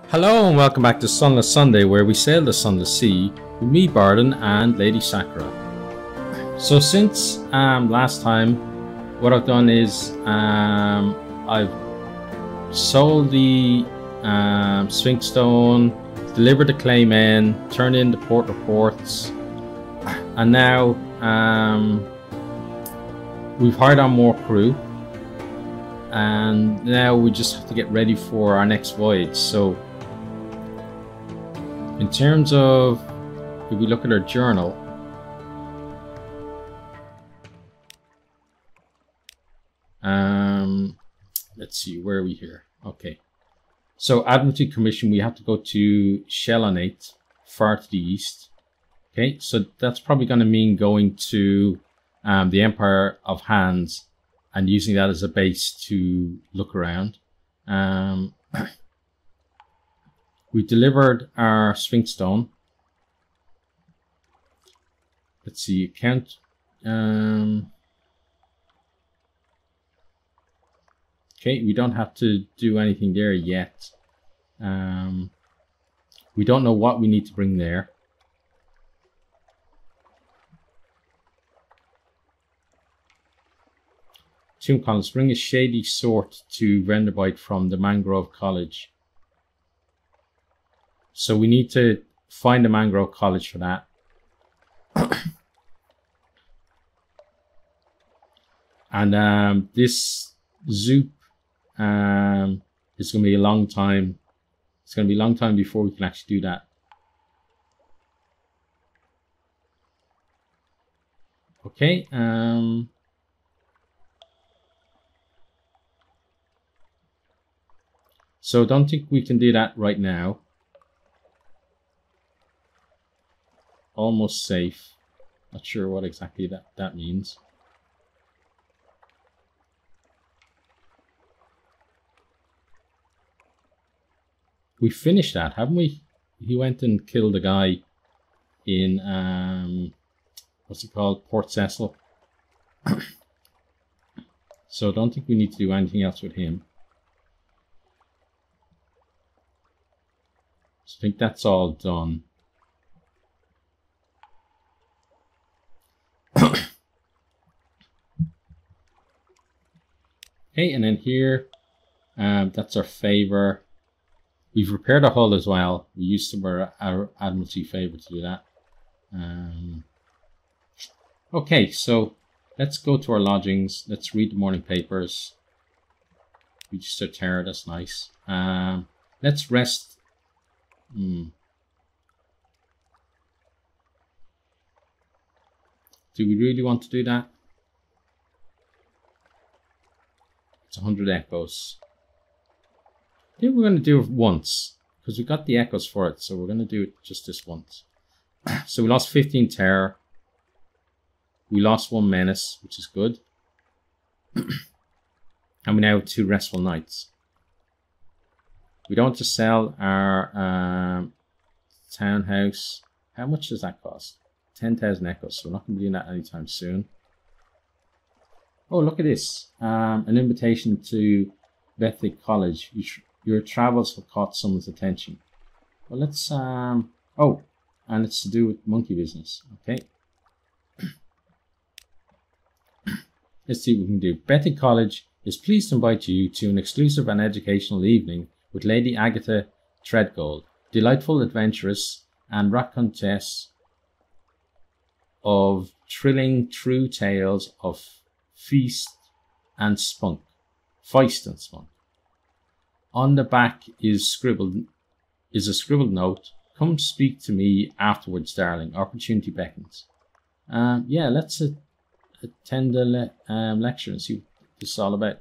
Hello and welcome back to Sunless Sunday, where we sail the Sunless Sea with me, Bardon, and Lady Sakura. So since last time, what I've done is I've sold the Sphinx Stone, delivered the claymen, turned in the port reports, and now we've hired on more crew, and now we just have to get ready for our next voyage. So in terms of, if we look at our journal, let's see, where are we here? Okay, so Admiralty Commission, we have to go to Shellonate, far to the east. Okay, so that's probably going to mean going to the Empire of Hands and using that as a base to look around. We delivered our Sphinx Stone. Let's see, account. Okay, we don't have to do anything there yet. We don't know what we need to bring there. Tomb Collins, bring a shady sort to Renderbite from the Mangrove College. So we need to find a Mangrove College for that. And this Zoop is going to be a long time. It's going to be a long time before we can actually do that. Okay. So I don't think we can do that right now. Almost safe. Not sure what exactly that means. We finished that, haven't we? He went and killed a guy in what's it called? Port Cecil. So I don't think we need to do anything else with him. So I think that's all done. Okay, and then here, that's our favor. We've repaired our hull as well. We used our Admiralty favor to do that. Okay, so let's go to our lodgings. Let's read the morning papers. We just a terror, that's nice. Let's rest. Do we really want to do that? It's 100 echoes. I think we're going to do it once, because we got the echoes for it, so we're going to do it just this once. So we lost 15 terror. We lost 1 menace, which is good. And we now have 2 restful nights. We don't have to sell our townhouse. How much does that cost? 10,000 echoes, so we're not going to be doing that anytime soon. Oh, look at this. An invitation to Gothic College. Your travels have caught someone's attention. Well, let's... oh, and it's to do with monkey business. Okay. Let's see what we can do. Gothic College is pleased to invite you to an exclusive and educational evening with Lady Agatha Treadgold, delightful adventuress and racontess of thrilling true tales of feast and spunk. Feist and spunk. On the back is a scribbled note. Come speak to me afterwards, darling. Opportunity beckons. Yeah, let's attend the lecture and see what this is all about.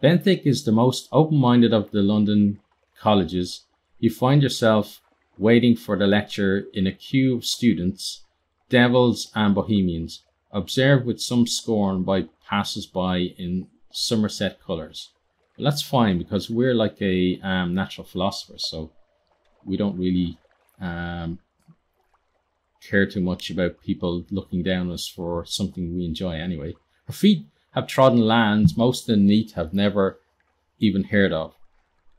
Benthic is the most open-minded of the London colleges. You find yourself waiting for the lecture in a queue of students, devils and bohemians, observed with some scorn by passers-by in Somerset colours. Well, that's fine, because we're like a natural philosopher, so we don't really care too much about people looking down on us for something we enjoy anyway. Our feet have trodden lands most of the neat have never even heard of.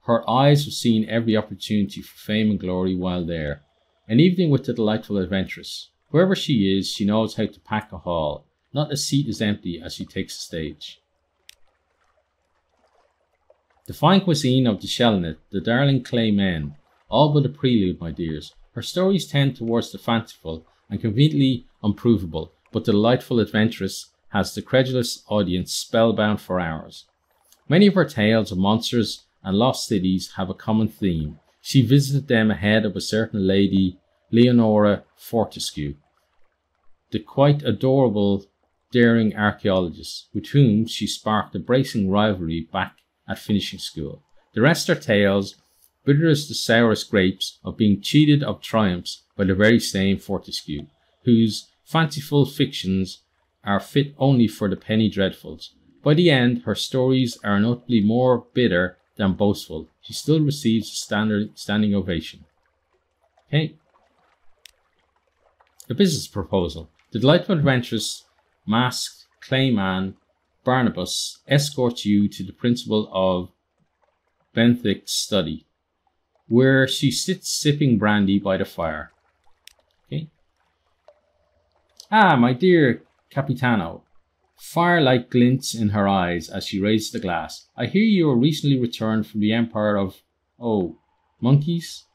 Her eyes have seen every opportunity for fame and glory while there. An evening with the delightful adventuress. Wherever she is, she knows how to pack a haul. Not a seat is empty as she takes the stage. The fine cuisine of the Shellnet, the darling clay men, all but a prelude, my dears. Her stories tend towards the fanciful and conveniently unprovable, but the delightful adventuress has the credulous audience spellbound for hours. Many of her tales of monsters and lost cities have a common theme. She visited them ahead of a certain lady, Leonora Fortescue, the quite adorable, daring archaeologist, with whom she sparked a bracing rivalry back at finishing school. The rest are tales, bitter as the sourest grapes, of being cheated of triumphs by the very same Fortescue, whose fanciful fictions are fit only for the penny dreadfuls. By the end, her stories are notably more bitter than boastful. She still receives a standing ovation. Okay. A business proposal. The delightful adventuress, masked clayman Barnabas, escorts you to the principal of Benthic's study, where she sits sipping brandy by the fire. Okay. Ah, my dear Capitano. Firelight glints in her eyes as she raises the glass. I hear you are recently returned from the empire of, monkeys?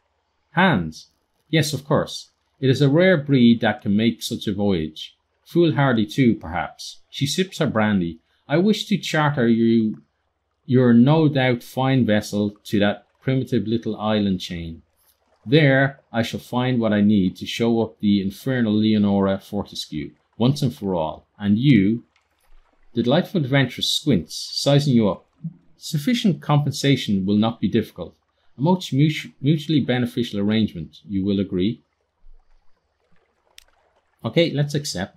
Hands. Yes, of course. It is a rare breed that can make such a voyage. Foolhardy too, perhaps. She sips her brandy. I wish to charter you your no doubt fine vessel to that primitive little island chain. There I shall find what I need to show up the infernal Leonora Fortescue, once and for all. And you, the delightful adventuress, squints, sizing you up. Sufficient compensation will not be difficult. A most mutually beneficial arrangement, you will agree. Okay, let's accept.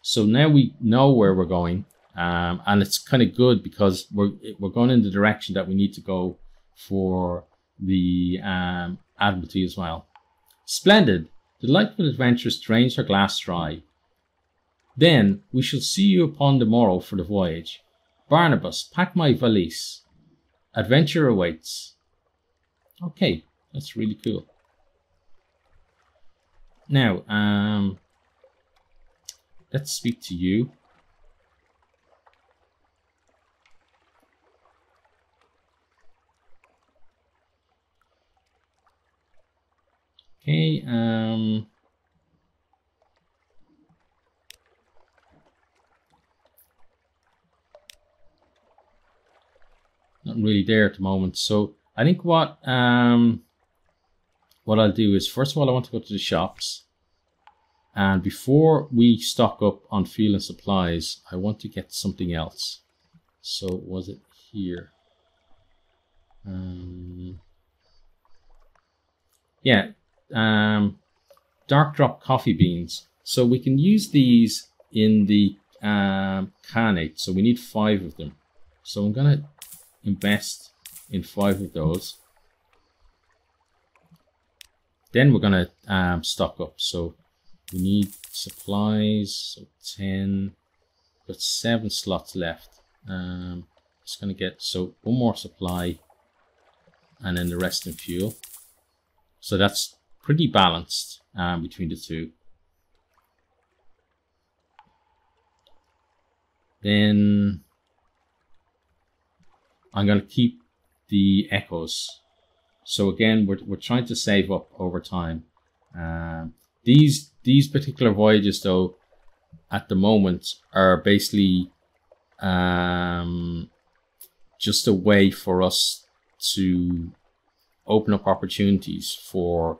So now we know where we're going. And it's kind of good because we're going in the direction that we need to go for the Admiralty as well. Splendid! The delightful adventuress drains her glass dry. Then we shall see you upon the morrow for the voyage. Barnabas, pack my valise. Adventure awaits. Okay, that's really cool. Now, let's speak to you. Okay, not really there at the moment. So I think what I'll do is, first of all, I want to go to the shops. And before we stock up on fuel and supplies, I want to get something else. So was it here? Yeah. Dark drop coffee beans. So we can use these in the carnate. So we need 5 of them. So I'm going to invest in 5 of those. Then we're going to stock up. So we need supplies. So 10. Got 7 slots left. Just going to get one more supply, and then the rest in fuel. So that's pretty balanced between the two. Then I'm going to keep the echoes. So again, we're trying to save up over time. These particular voyages, though, at the moment are basically just a way for us to open up opportunities for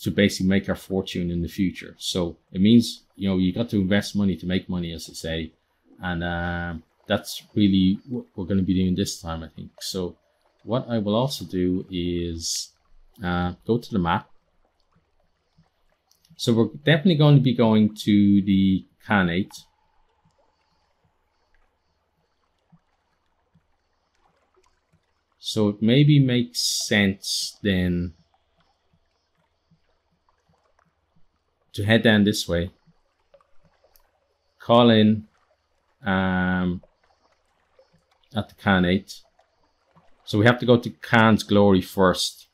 to basically make our fortune in the future. So it means, you got to invest money to make money, as I say, and that's really what we're going to be doing this time, I think. So what I will also do is go to the map. So we're definitely going to be going to the Khanate. So it maybe makes sense then to head down this way, call in at the Khanate, So we have to go to Khan's Glory first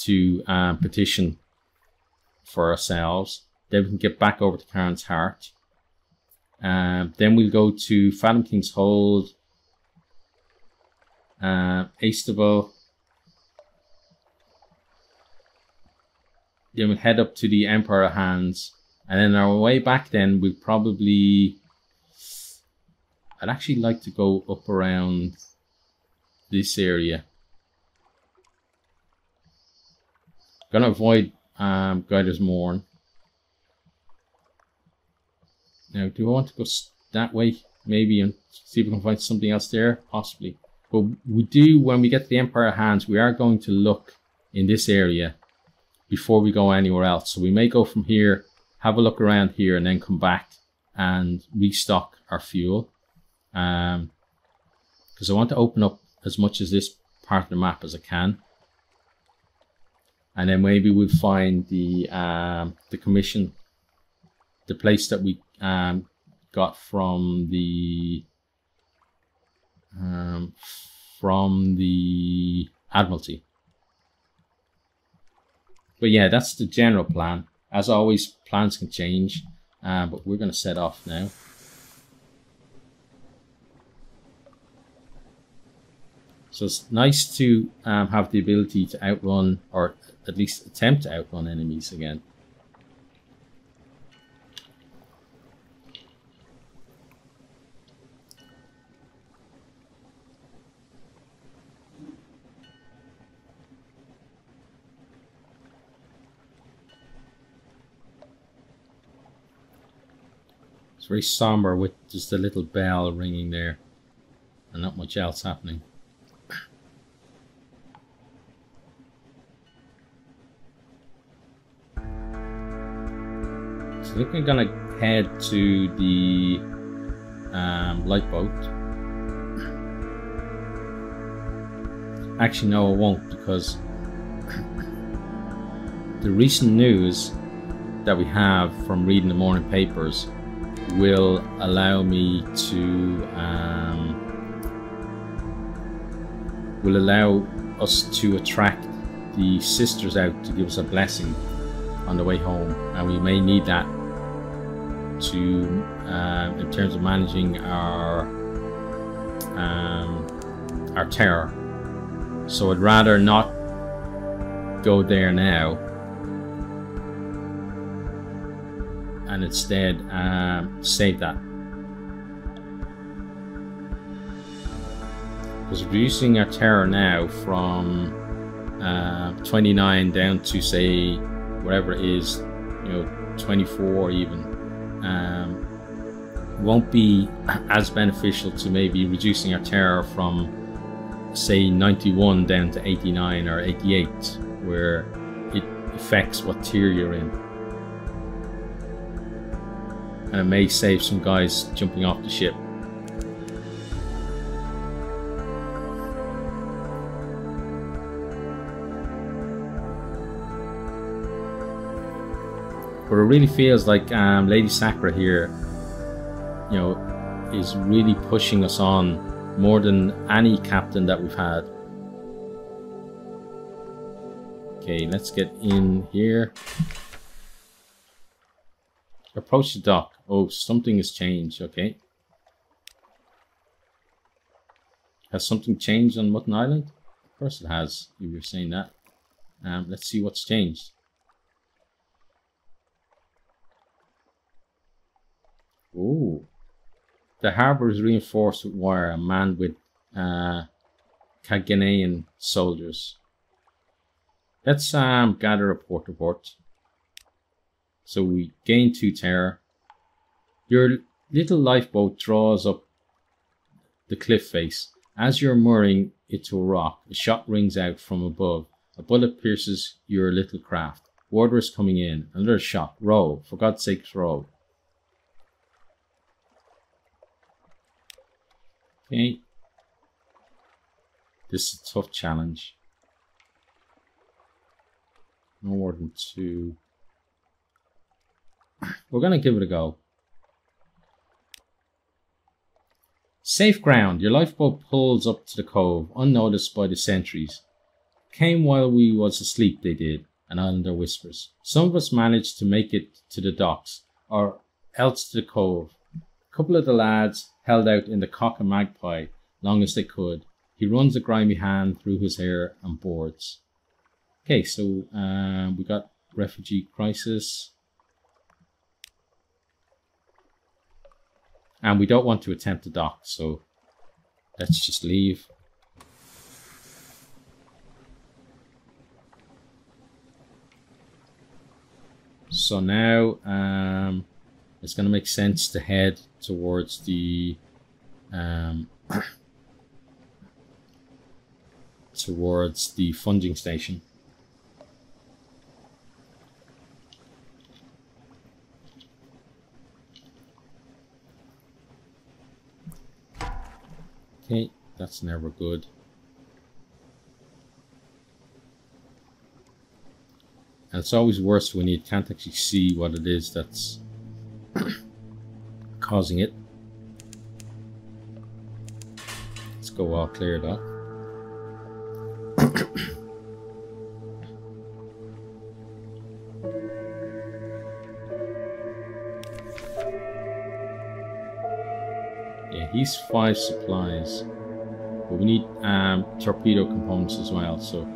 to petition for ourselves. Then we can get back over to Khan's Heart. Then we'll go to Fathom King's Hold, Aistable. Then we'll head up to the Emperor Hands. And then our way back then, we'll probably... I'd actually like to go up around this area. Gonna avoid Guider's Mourn. Now, do I want to go that way? Maybe, and see if we can find something else there? Possibly. But we do, when we get to the Empire Hands, we are going to look in this area before we go anywhere else. So we may go from here, have a look around here, and then come back and restock our fuel. Because I want to open up as much as this part of the map as I can. And then maybe we'll find the commission, the place that we got from the Admiralty. But yeah, that's the general plan. As always, plans can change, but we're going to set off now. So it's nice to have the ability to outrun, or at least attempt to outrun enemies again. It's very somber with just a little bell ringing there and not much else happening. So I think I'm gonna head to the lifeboat. Actually, no, I won't, because the recent news that we have from reading the morning papers will allow me to will allow us to attract the sisters out to give us a blessing on the way home, and we may need that to in terms of managing our terror. So I'd rather not go there now and instead save that, because reducing our terror now from 29 down to, say, whatever it is, 24 even, won't be as beneficial to maybe reducing our terror from, say, 91 down to 89 or 88, where it affects what tier you're in. And it may save some guys jumping off the ship. But it really feels like Lady Sakura here, is really pushing us on more than any captain that we've had. Okay, let's get in here. Approach the dock. Oh, something has changed. Okay. Has something changed on Mutton Island? Of course it has, if you're saying that. Let's see what's changed. Oh. The harbour is reinforced with wire and manned with Kaganayan soldiers. Let's gather a port report. So we gain 2 terror. Your little lifeboat draws up the cliff face. As you're mooring it to a rock, a shot rings out from above. A bullet pierces your little craft. Water is coming in. Another shot. Row. For God's sake, row. Okay. This is a tough challenge. No more than 2. We're going to give it a go. Safe ground. Your lifeboat pulls up to the cove, unnoticed by the sentries. Came while we was asleep, they did, and under whispers. Some of us managed to make it to the docks, or else to the cove. A couple of the lads held out in the cock and magpie long as they could. He runs a grimy hand through his hair and boards. Okay, so we got refugee crisis. And we don't want to attempt to dock, so let's just leave. So now it's going to make sense to head towards the funging station. Okay, that's never good. And it's always worse when you can't actually see what it is that's causing it. Let's go all cleared up. Yeah, he's 5 supplies, but we need torpedo components as well. So,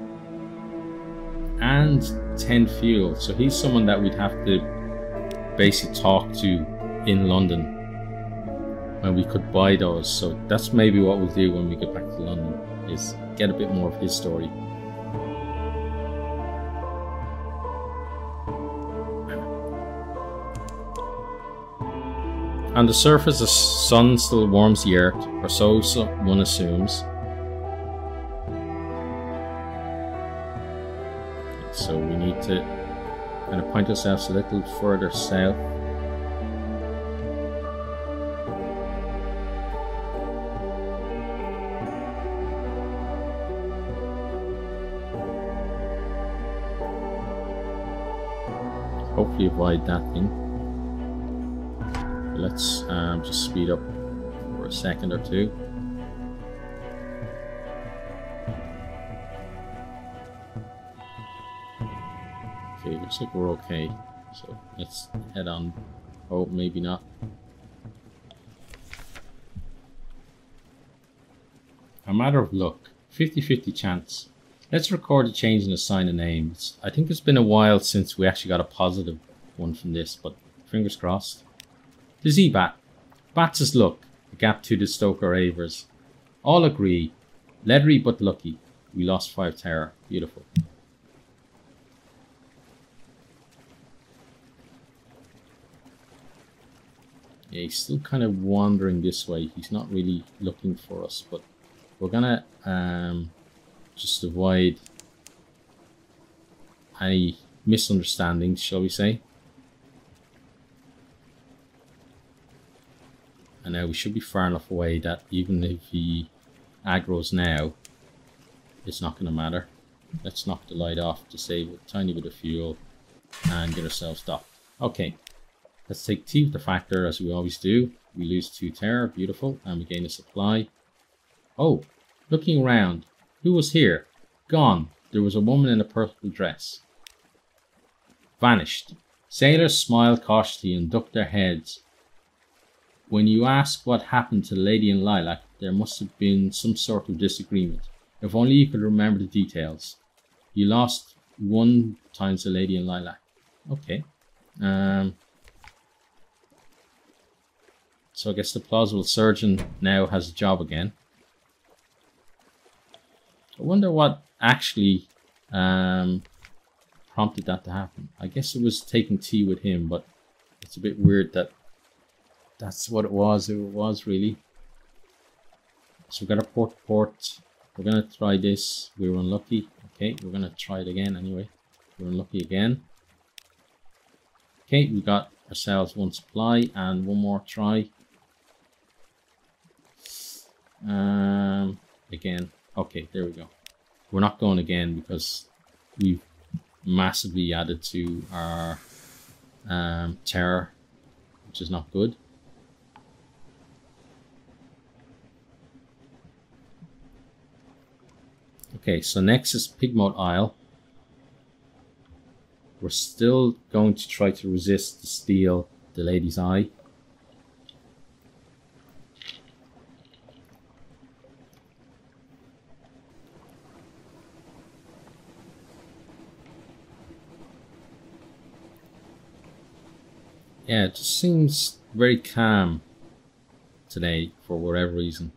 and 10 fuel. So he's someone that we'd have to basically talk to in London, and we could buy those. So that's maybe what we'll do when we get back to London, is get a bit more of his story. On the surface, the sun still warms the earth, or so one assumes. So we need to kind of point ourselves a little further south. Hopefully avoid that thing. Let's just speed up for a second or two. Okay, looks like we're okay. So let's head on. Oh, maybe not. A matter of luck. 50-50 chance. Let's record a change in the sign of names. I think it's been a while since we actually got a positive one from this, but fingers crossed. The Z-Bat. Bats is luck. A gap to the Stoker Avers. All agree. Leathery but lucky. We lost 5 terror. Beautiful. Yeah, he's still kind of wandering this way. He's not really looking for us, but we're gonna just avoid any misunderstandings, shall we say. And now we should be far enough away that even if he aggroes now, it's not going to matter. Let's knock the light off to save a tiny bit of fuel and get ourselves docked. Okay, let's take tea with the factor as we always do. We lose 2 terror, beautiful, and we gain a supply. Oh, looking around, who was here? Gone. There was a woman in a purple dress. Vanished. Sailors smiled cautiously and ducked their heads. When you ask what happened to the lady in lilac, there must have been some sort of disagreement. If only you could remember the details. You lost 1 times the lady in lilac. Okay. So I guess the plausible surgeon now has a job again. I wonder what actually prompted that to happen. I guess it was taking tea with him, but it's a bit weird that that's what it was really. So we've got a port. We're going to try this. We were unlucky. Okay, we're going to try it again anyway. We're unlucky again. Okay, we got ourselves 1 supply and 1 more try. Again. Okay, there we go. We're not going again because we've massively added to our terror, which is not good. Okay, so next is Pigmote Isle. We're still going to try to resist to steal the Lady's Eye. Yeah, it just seems very calm today for whatever reason.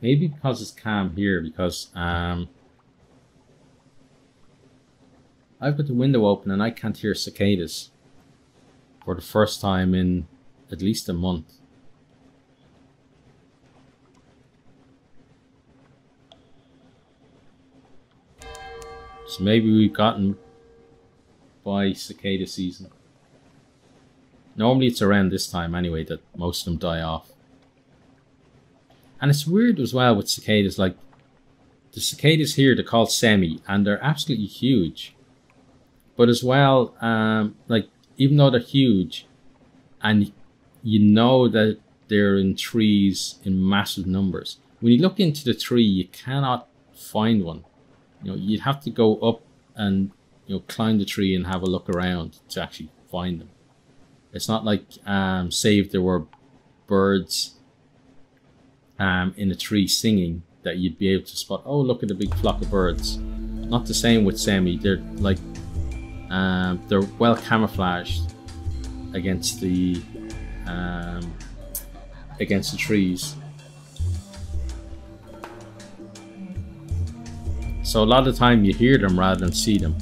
Maybe because it's calm here, because I've got the window open and I can't hear cicadas for the first time in at least a month. So maybe we've gotten by cicada season. Normally it's around this time anyway that most of them die off. And it's weird as well with cicadas, like the cicadas here, they're called semi and they're absolutely huge. But as well, like even though they're huge and you know that they're in trees in massive numbers, when you look into the tree you cannot find one. You know, you'd have to go up and, you know, climb the tree and have a look around to actually find them. It's not like, say if there were birds in a tree singing, that you'd be able to spot, oh look at the big flock of birds. Not the same with semi. They're like, they're well camouflaged against the trees. So a lot of the time you hear them rather than see them.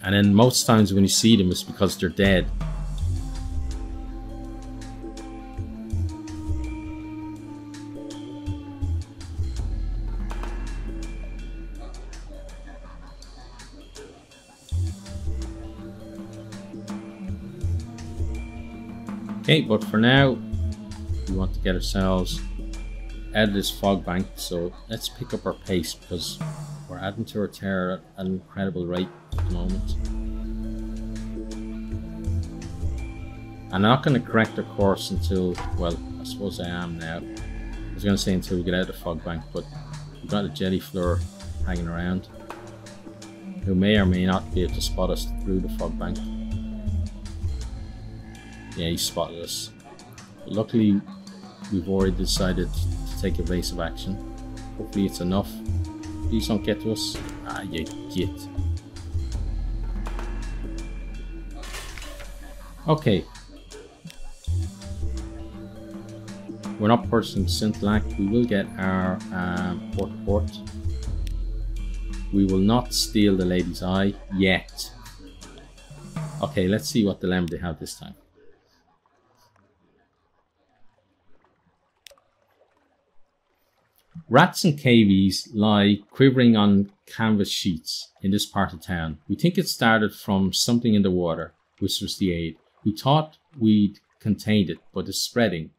And then most times when you see them it's because they're dead. Okay, but for now we want to get ourselves out of this fog bank, so let's pick up our pace because we're adding to our terror at an incredible rate at the moment. And I'm not going to correct our course until, well, I suppose I am now. I was going to say until we get out of the fog bank, but we've got a jelly fleur hanging around who may or may not be able to spot us through the fog bank. Yeah, he spotted us. But luckily, we've already decided to take evasive action. Hopefully it's enough. Please don't get to us. Ah, you git. Okay. We're not purchasing Sintlac. We will get our port. We will not steal the Lady's Eye yet. Okay, let's see what dilemma they have this time. Rats and cavies lie quivering on canvas sheets in this part of town. We think it started from something in the water, whispers the aide. We thought we'd contained it, but it's spreading.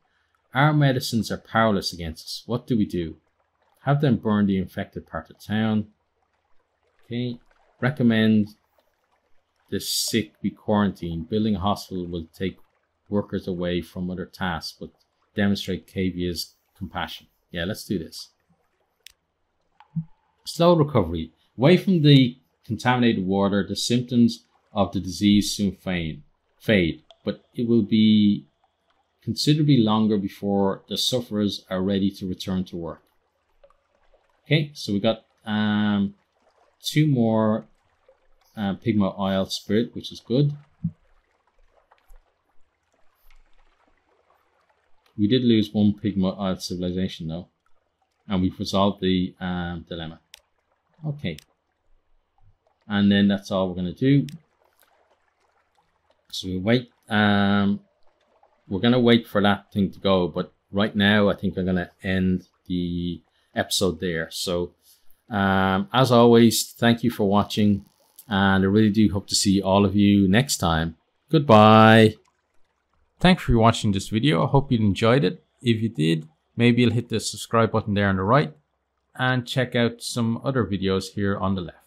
Our medicines are powerless against us. What do we do? Have them burn the infected part of town. Okay. Recommend the sick be quarantined. Building a hospital will take workers away from other tasks, but demonstrate Cavia's compassion. Yeah, let's do this. Slow recovery. Away from the contaminated water, the symptoms of the disease soon fade, but it will be considerably longer before the sufferers are ready to return to work. Okay, so we got 2 more Pigmote Isle Spirit, which is good. We did lose 1 Pigmote Isle Civilization though, and we've resolved the dilemma. Okay, and then that's all we're going to do. So we wait. We're going to wait for that thing to go, but right now I think I'm going to end the episode there. So as always, thank you for watching, and I really do hope to see all of you next time. Goodbye. Thanks for watching this video. I hope you enjoyed it. If you did, maybe you'll hit the subscribe button there on the right and check out some other videos here on the left.